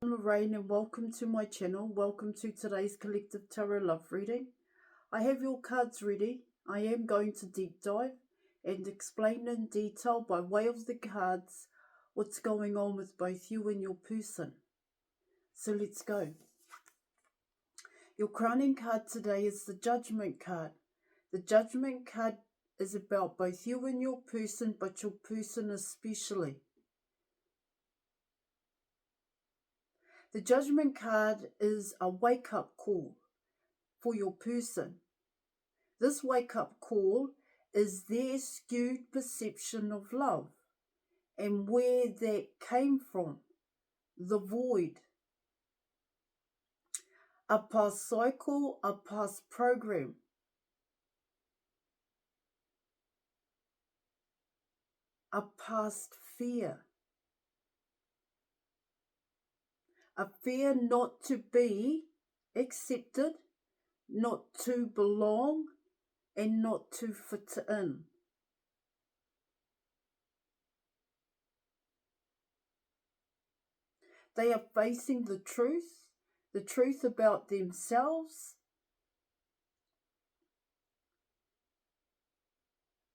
I'm Lorraine and welcome to my channel. Welcome to today's collective tarot love reading. I have your cards ready. I am going to deep dive and explain in detail by way of the cards what's going on with both you and your person. So let's go. Your crowning card today is the Judgment card. The Judgment card is about both you and your person, but your person especially. The Judgment card is a wake-up call for your person. This wake-up call is their skewed perception of love and where that came from, the void, a past cycle, a past program, a past fear, a fear not to be accepted, not to belong, and not to fit in. They are facing the truth about themselves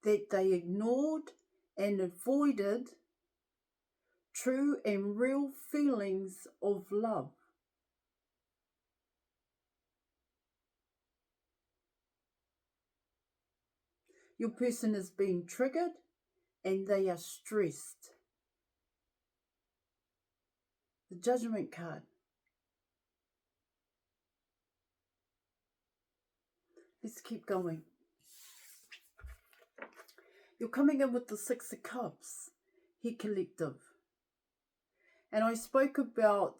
that they ignored and avoided, true and real feelings of love. Your person is being triggered and they are stressed. The Judgment card. Let's keep going. You're coming in with the Six of Cups, here collective. And I spoke about,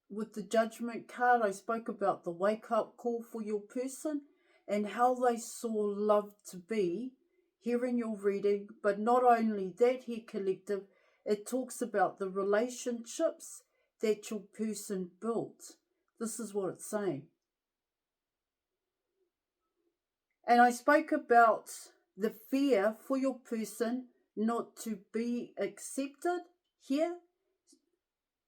with the Judgment card, I spoke about the wake-up call for your person and how they saw love to be here in your reading. But not only that, here collective, it talks about the relationships that your person built. This is what it's saying. And I spoke about the fear for your person not to be accepted here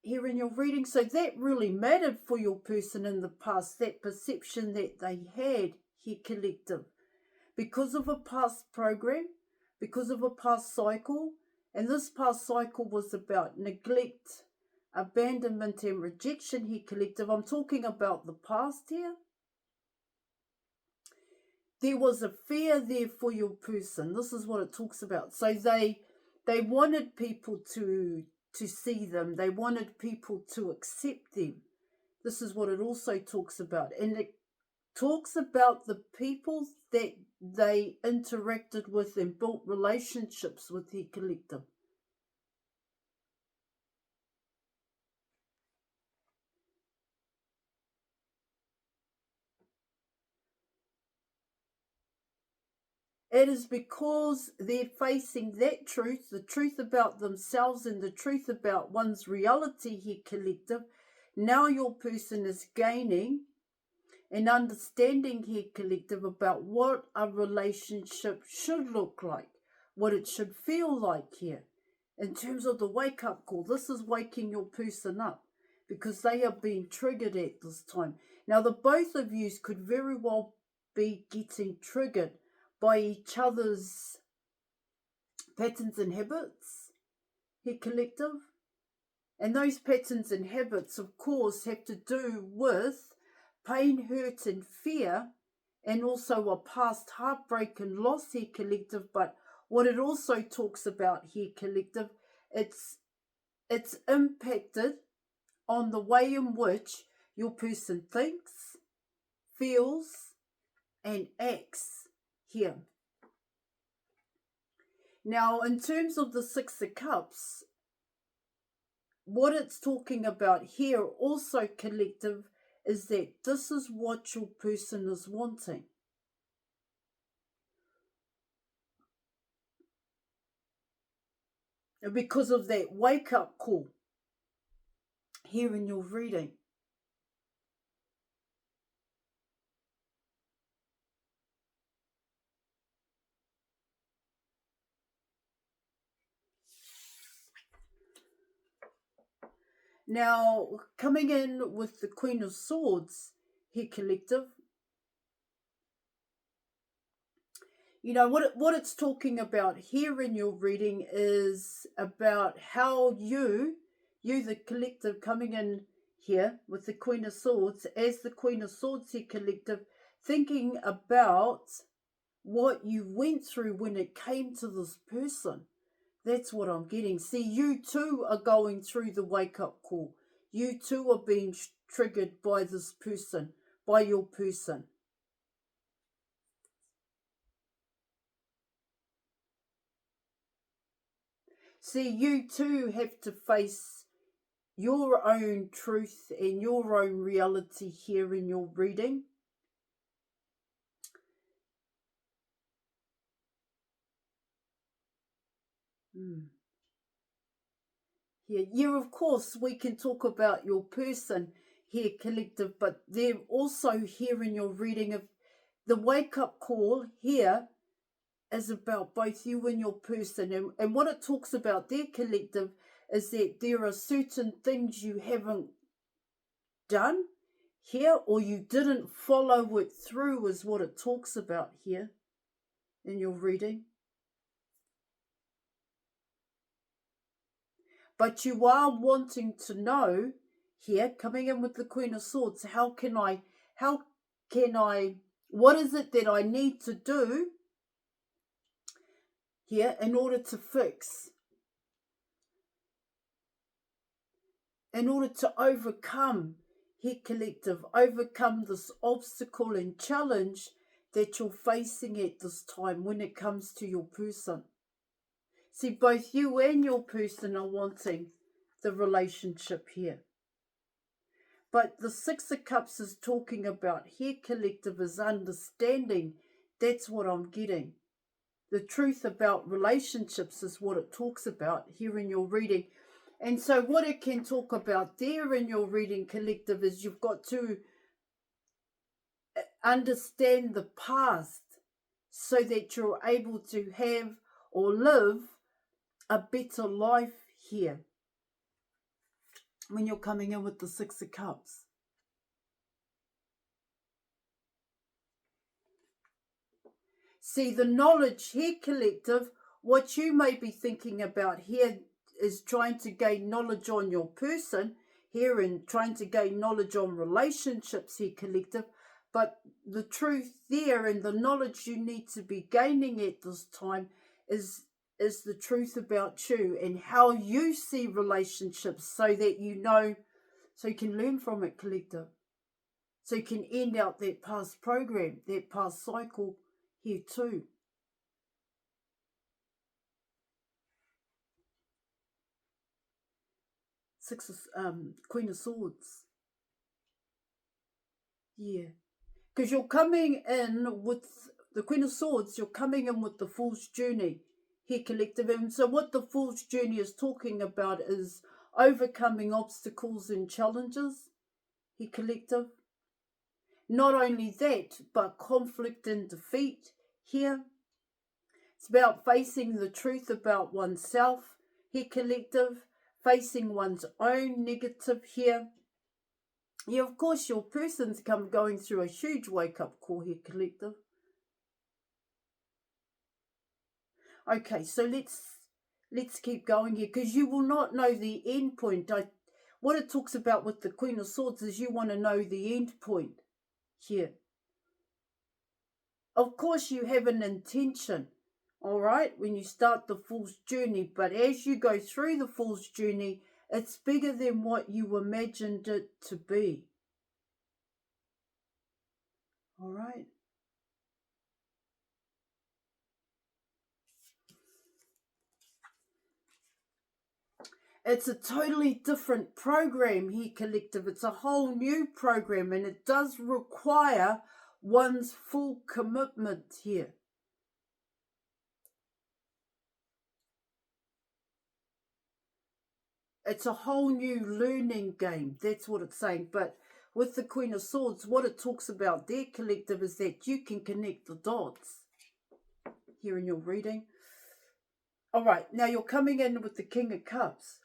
in your reading. So that really mattered for your person in the past, that perception that they had here collective. Because of a past program, because of a past cycle, and this past cycle was about neglect, abandonment and rejection here collective. I'm talking about the past here. There was a fear there for your person. This is what it talks about. So they wanted people to see them. They wanted people to accept them. This is what it also talks about. And it talks about the people that they interacted with and built relationships with their collective. It is because they're facing that truth, the truth about themselves and the truth about one's reality here collective. Now your person is gaining an understanding here collective about what a relationship should look like, what it should feel like here. In terms of the wake-up call, this is waking your person up because they are being triggered at this time. Now, the both of you could very well be getting triggered by each other's patterns and habits here collective. And those patterns and habits, of course, have to do with pain, hurt and fear, and also a past heartbreak and loss here collective. But what it also talks about here collective, it's impacted on the way in which your person thinks, feels and acts here. Now, in terms of the Six of Cups, what it's talking about here also collective is that this is what your person is wanting. And because of that wake-up call here in your reading. Now, coming in with the Queen of Swords here, collective, you know, what it's talking about here in your reading is about how you the collective, coming in here with the Queen of Swords, as the Queen of Swords here, collective, thinking about what you went through when it came to this person. That's what I'm getting. See, you too are going through the wake-up call. You too are being triggered by this person, by your person. See, you too have to face your own truth and your own reality here in your reading. Yeah, of course, we can talk about your person here, collective, but they're also here in your reading of the wake-up call here is about both you and your person. And what it talks about there, collective, is that there are certain things you haven't done here, or you didn't follow it through, is what it talks about here in your reading. But you are wanting to know here, coming in with the Queen of Swords, how can I, what is it that I need to do here in order to fix, in order to overcome, here, collective, overcome this obstacle and challenge that you're facing at this time when it comes to your person. See, both you and your person are wanting the relationship here. But the Six of Cups is talking about here, collective, is understanding. That's what I'm getting. The truth about relationships is what it talks about here in your reading. And so what it can talk about there in your reading, collective, is you've got to understand the past so that you're able to have or live a better life here when you're coming in with the Six of Cups. See, the knowledge here, collective, what you may be thinking about here is trying to gain knowledge on your person here and trying to gain knowledge on relationships here, collective. But the truth there and the knowledge you need to be gaining at this time is the truth about you and how you see relationships, so that you know, so you can learn from it, collective. So you can end out that past program, that past cycle here too. Queen of Swords. Yeah. Because you're coming in with the Queen of Swords, you're coming in with the Fool's Journey here, collective. And so what the Fool's Journey is talking about is overcoming obstacles and challenges here, collective. Not only that, but conflict and defeat here. It's about facing the truth about oneself here, collective. Facing one's own negative here. Yeah, of course, your person's going through a huge wake-up call here, collective. Okay, so let's keep going here, because you will not know the end point. What it talks about with the Queen of Swords is you want to know the end point here. Of course, you have an intention, all right, when you start the Fool's Journey, but as you go through the Fool's Journey, it's bigger than what you imagined it to be. All right. It's a totally different program here, collective. It's a whole new program, and it does require one's full commitment here. It's a whole new learning game. That's what it's saying. But with the Queen of Swords, what it talks about there, collective, is that you can connect the dots here in your reading. All right, now you're coming in with the King of Cups.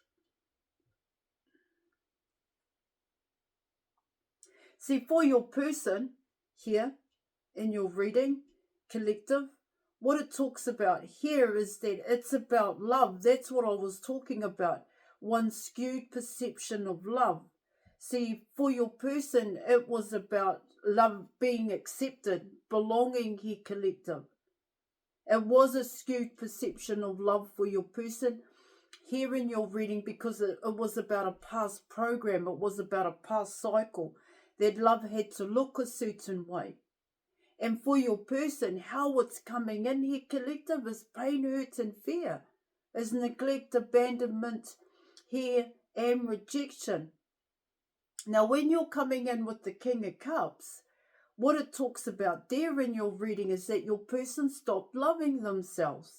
See, for your person here in your reading, collective, what it talks about here is that it's about love. That's what I was talking about. One skewed perception of love. See, for your person, it was about love, being accepted, belonging here, collective. It was a skewed perception of love for your person here in your reading because it was about a past program. It was about a past cycle that love had to look a certain way. And for your person, how it's coming in here, collective, is pain, hurt, and fear, is neglect, abandonment here, and rejection. Now, when you're coming in with the King of Cups, what it talks about there in your reading is that your person stopped loving themselves.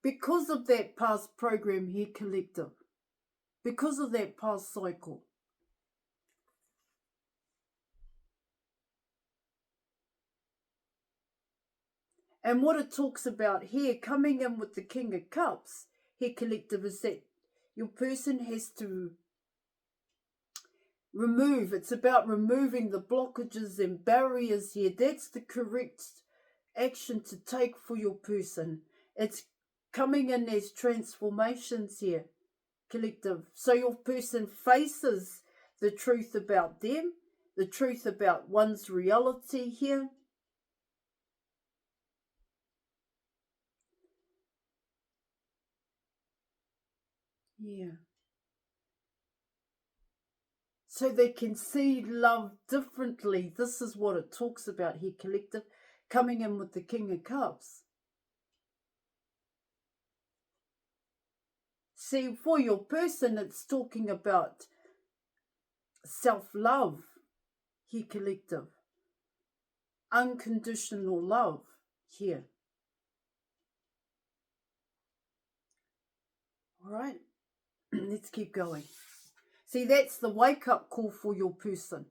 Because of that past program here, collective. Because of that past cycle. And what it talks about here, coming in with the King of Cups, here, collective, is that your person has to remove. It's about removing the blockages and barriers here. That's the correct action to take for your person. It's coming in as transformations here, collective. So your person faces the truth about them, the truth about one's reality here. Yeah. So they can see love differently. This is what it talks about here, collective, coming in with the King of Cups. See, for your person, it's talking about self-love here, collective. Unconditional love here. All right, let's keep going. See, that's the wake-up call for your person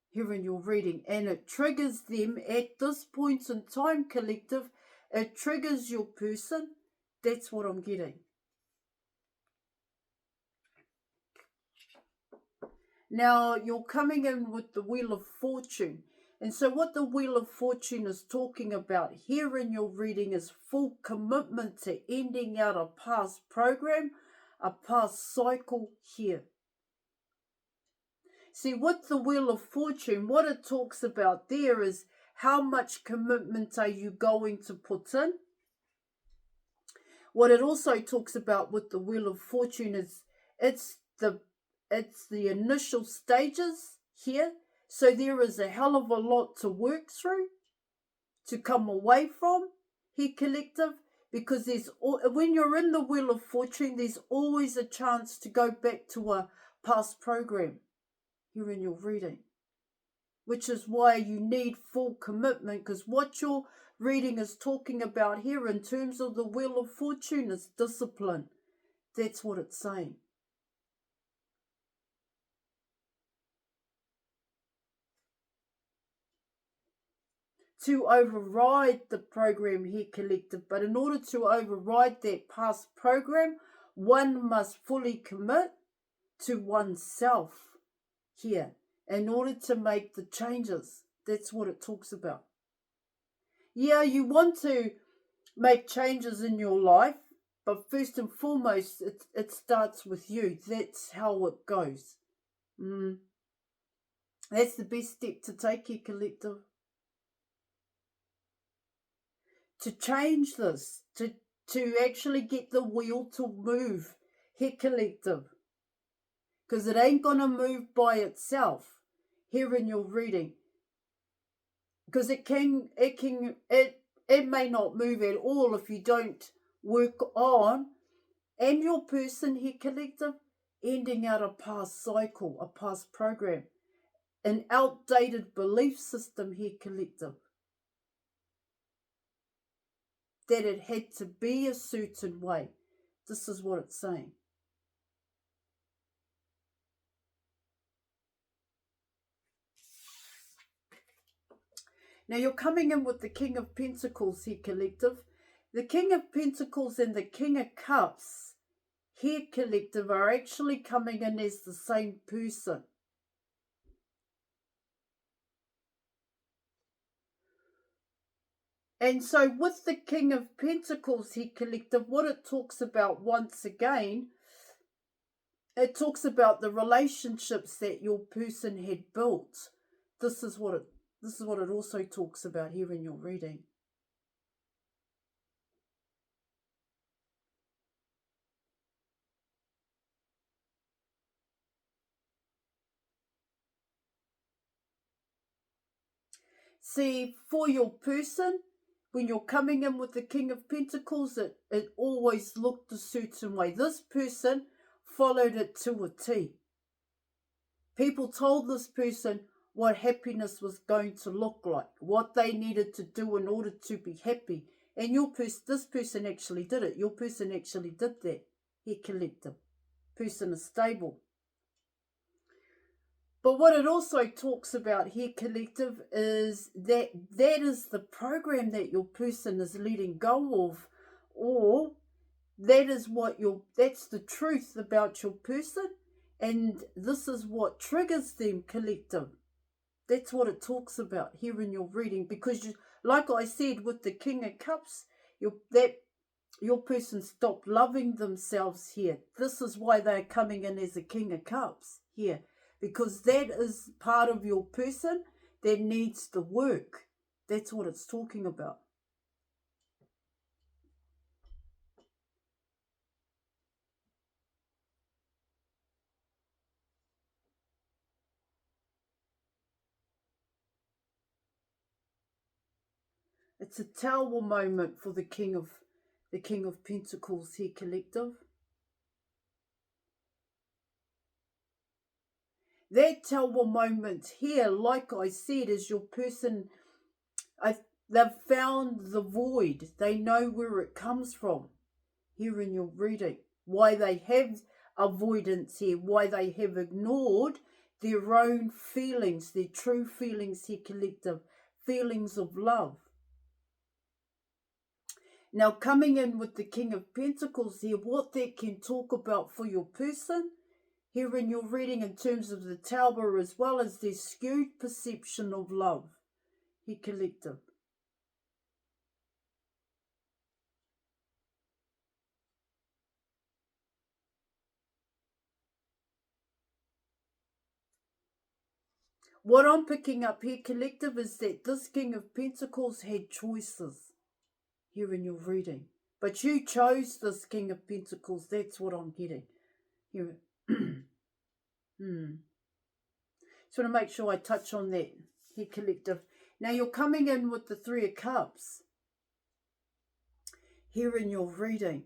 here in your reading. And it triggers them at this point in time, collective. It triggers your person. That's what I'm getting. Now, you're coming in with the Wheel of Fortune. And so what the Wheel of Fortune is talking about here in your reading is full commitment to ending out a past program, a past cycle here. See, with the Wheel of Fortune, what it talks about there is how much commitment are you going to put in? What it also talks about with the Wheel of Fortune is it's the initial stages here. So there is a hell of a lot to work through, to come away from here, collective, because when you're in the Wheel of Fortune, there's always a chance to go back to a past program here in your reading, which is why you need full commitment, because what your reading is talking about here in terms of the Wheel of Fortune is discipline. That's what it's saying. To override the program here, collective, but in order to override that past program, one must fully commit to oneself here in order to make the changes. That's what it talks about. Yeah, you want to make changes in your life, but first and foremost, it starts with you. That's how it goes. That's the best step to take here, collective. To change this, to actually get the wheel to move here, collective. Because it ain't going to move by itself here in your reading. Because it may not move at all if you don't work on, and your person here, collective, ending out a past cycle, a past program, an outdated belief system here, collective, that it had to be a certain way. This is what it's saying. Now you're coming in with the King of Pentacles here, collective. The King of Pentacles and the King of Cups here, collective, are actually coming in as the same person. And so with the King of Pentacles here, collective, what it talks about once again, it talks about the relationships that your person had built. This is what it also talks about here in your reading. See, for your person, when you're coming in with the King of Pentacles, it always looked a certain way. This person followed it to a T. People told this person what happiness was going to look like, what they needed to do in order to be happy. And this person actually did it. Your person actually did that. He collective. Person is stable. But what it also talks about here, collective, is that is the program that your person is letting go of, or that's the truth about your person, and this is what triggers them, collective. That's what it talks about here in your reading, because like I said, with the King of Cups, your person stopped loving themselves here. This is why they're coming in as a King of Cups here, because that is part of your person that needs the work. That's what it's talking about. It's a tower moment for the King of Pentacles here, collective. That tower moment here, like I said, is your person. They've found the void. They know where it comes from. Here in your reading, why they have avoidance here, why they have ignored their own feelings, their true feelings here, collective, feelings of love. Now, coming in with the King of Pentacles here, what that can talk about for your person here in your reading in terms of the Tower, as well as their skewed perception of love here, collective. What I'm picking up here, collective, is that this King of Pentacles had choices here in your reading. But you chose this King of Pentacles. That's what I'm getting. Here. Just want to make sure I touch on that here, collective. Now you're coming in with the Three of Cups here in your reading.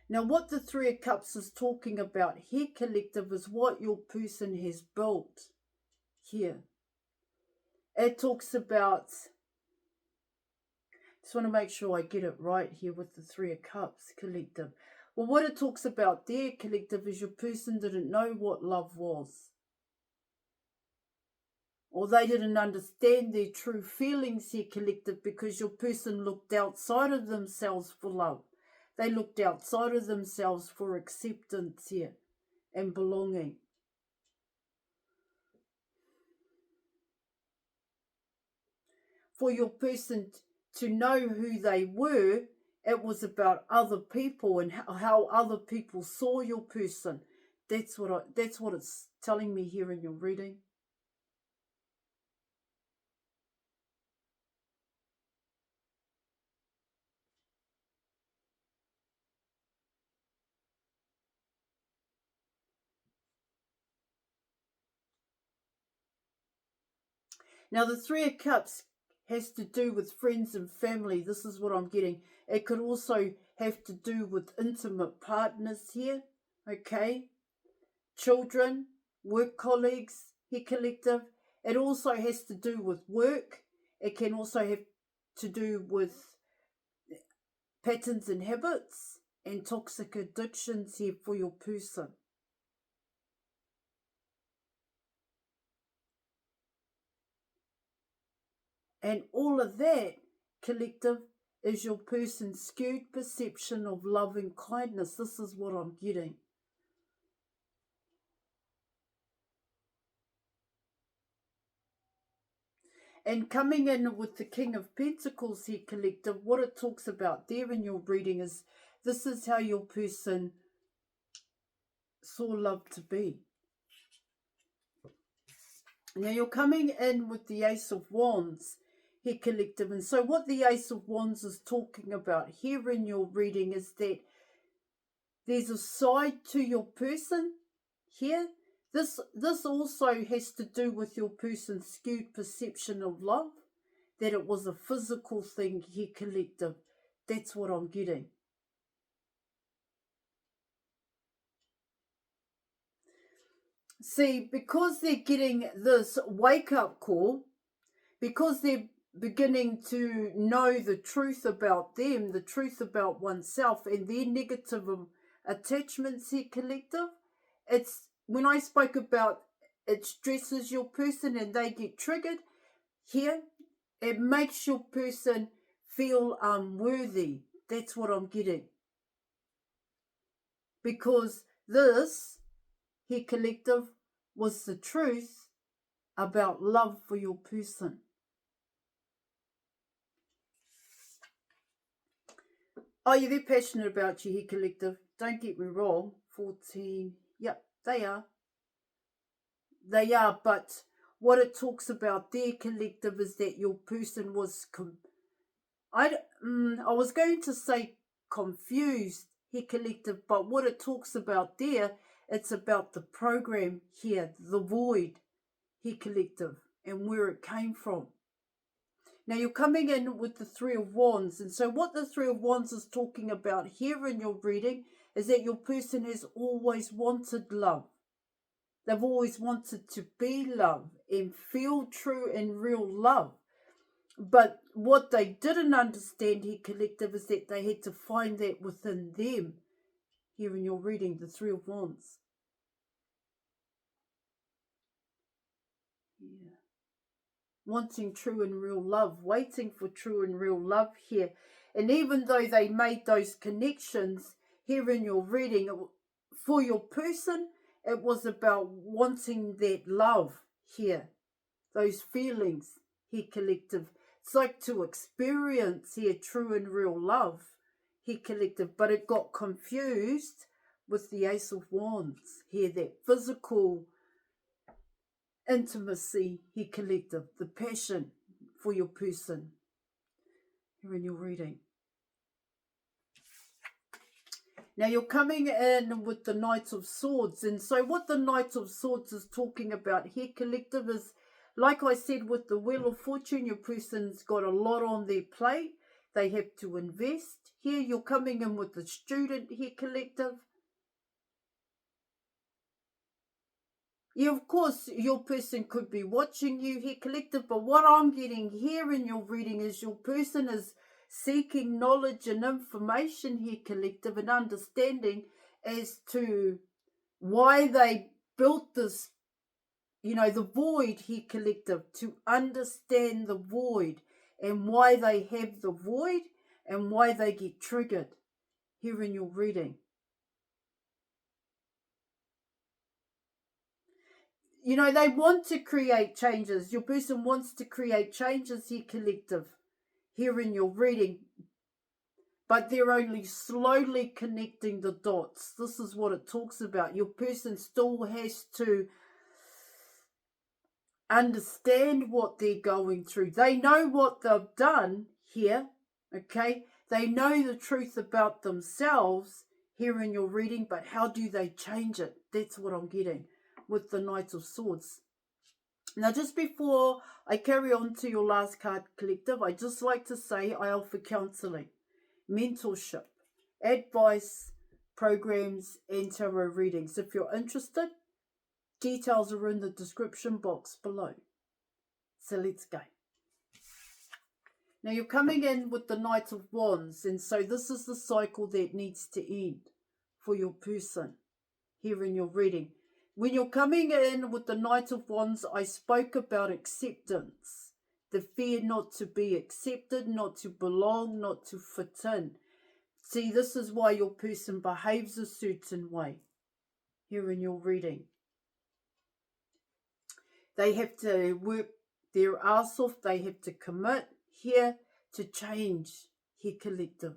Now what the Three of Cups is talking about here, collective, is what your person has built here. It talks about, just want to make sure I get it right here with the Three of Cups, collective. Well, what it talks about there, collective, is your person didn't know what love was. Or they didn't understand their true feelings here, collective, because your person looked outside of themselves for love. They looked outside of themselves for acceptance here and belonging. For your person to know who they were, it was about other people and how other people saw your person. That's what it's telling me here in your reading. Now, the Three of Cups has to do with friends and family. This is what I'm getting. It could also have to do with intimate partners here, okay? Children, work colleagues here, collective. It also has to do with work. It can also have to do with patterns and habits and toxic addictions here for your person. And all of that, collective, is your person's skewed perception of love and kindness. This is what I'm getting. And coming in with the King of Pentacles here, collective, what it talks about there in your reading is this is how your person saw love to be. Now you're coming in with the Ace of Wands here, collective. And so what the Ace of Wands is talking about here in your reading is that there's a side to your person here. This also has to do with your person's skewed perception of love, that it was a physical thing here, collective. That's what I'm getting. See, because they're getting this wake-up call, because they're beginning to know the truth about them, the truth about oneself and their negative attachments here, collective, it's when I spoke about it stresses your person and they get triggered here, it makes your person feel unworthy. That's what I'm getting. Because this here, collective, was the truth about love for your person. Oh, yeah, they're passionate about you here, collective. Don't get me wrong. 14. Yep, they are. They are, but what it talks about there, collective, is that your person was... I was going to say confused here, collective, but what it talks about there, it's about the program here, the void here, collective, and where it came from. Now you're coming in with the Three of Wands, and so what the Three of Wands is talking about here in your reading is that your person has always wanted love. They've always wanted to be loved and feel true and real love. But what they didn't understand here, collective, is that they had to find that within them. Here in your reading, the Three of Wands. Yeah. Wanting true and real love, waiting for true and real love here. And even though they made those connections here in your reading, for your person, it was about wanting that love here, those feelings here, collective. It's like to experience here true and real love here, collective, but it got confused with the Ace of Wands here, that physical intimacy here, collective, the passion for your person here in your reading. Now you're coming in with the Knight of Swords, and so what the Knight of Swords is talking about here, collective, is like I said with the Wheel of Fortune, your person's got a lot on their plate. They have to invest. Here you're coming in with the Student here, collective. Yeah, of course, your person could be watching you here, collective, but what I'm getting here in your reading is your person is seeking knowledge and information here, collective, and understanding as to why they built this, the void here, collective, to understand the void and why they have the void and why they get triggered here in your reading. They want to create changes. Your person wants to create changes here, collective, here in your reading. But they're only slowly connecting the dots. This is what it talks about. Your person still has to understand what they're going through. They know what they've done here, okay? They know the truth about themselves here in your reading, but how do they change it? That's what I'm getting with the Knight of Swords. Now, just before I carry on to your last card, collective, I just like to say I offer counselling, mentorship, advice, programs, and tarot readings. If you're interested, details are in the description box below. So let's go. Now you're coming in with the Knight of Wands, and so this is the cycle that needs to end for your person here in your reading. When you're coming in with the Knight of Wands, I spoke about acceptance. The fear not to be accepted, not to belong, not to fit in. See, this is why your person behaves a certain way here in your reading. They have to work their ass off. They have to commit here to change here, collective.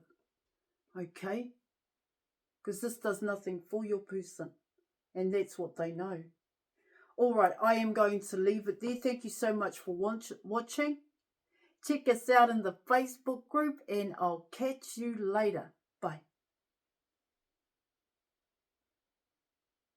Okay? Because this does nothing for your person. And that's what they know. All right, I am going to leave it there. Thank you so much for watching. Check us out in the Facebook group, and I'll catch you later. Bye.